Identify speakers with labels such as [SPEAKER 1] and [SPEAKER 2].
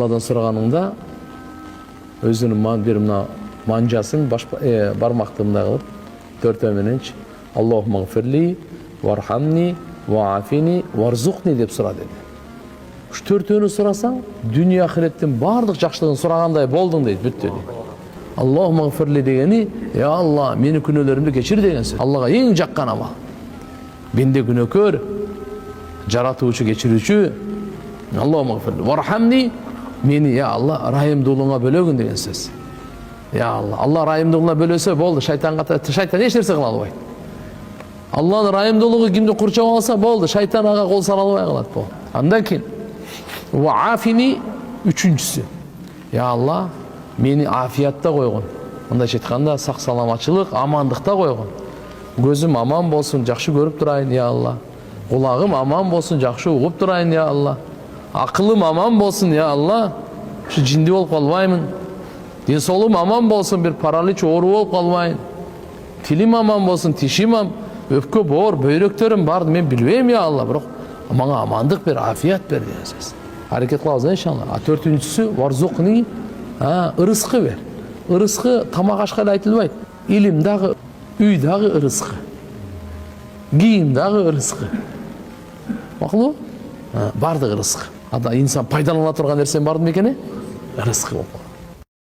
[SPEAKER 1] Алладан сұраганыңда өзүнүн бир мына манжасын бармакты мындай кылып төртөө мененчи Аллахуммагфирли вархамни ваафини варзукни деп сура деди. Ушу төртөөнү сурасаң, дүнүйө ахиреттин баардык жакшылыгын сурагандай болдуң дейт, бүттү дейт. Аллахуммагфирли дегени, я Алла, мени күнөөлөрүмдү кечир деген сөз. Аллага эң жаккан амал. Менде күнөөкөр, жаратуучу, кечирүүчү. Аллахуммагфирли вархамни, мени, я Алла, райымдуулугуңа бөлөгүн деген сөз. Я Алла, Алла райымдуулугуна бөлөсө болду, шайтан эч нерсе кыла албайт. Алланын райымдуулугу кимди курчап алса болду, шайтан ага кол сала албай калат болду. Андан кийин ваафини үчүнчүсү. Я Алла, мени афиятта койгон. Мындайча айтканда, сак саламатчылык, амандыкта койгон. Көзүм аман болсун, жакшы көрүп турайын, я Алла. Кулагым аман болсун, жакшы угуп турайын, я Алла. Акылым аман болсун, я Алла. Ушу жинди болуп калбаймын. Ден соолугум аман болсун, бир паралич оору болуп калбайын. Тилим аман болсун, тишим өпкө боор, бөйрөктөрүм бар, мен билбейм, я Алла, бирок мага амандык бер, афият бер деген сөз. Аракет кылабыз иншалла. Төртүнчүсү варзукни, ырыскы бер. Ырыскы тамак ашка эле айтылбайт. Илим дагы, үй дагы ырыскы. Кийим дагы ырыскы. Макулбу? Бардыгы ырыскы. Ада инсан пайдалана турган нерсе бар бекен? Ырыскы болуп.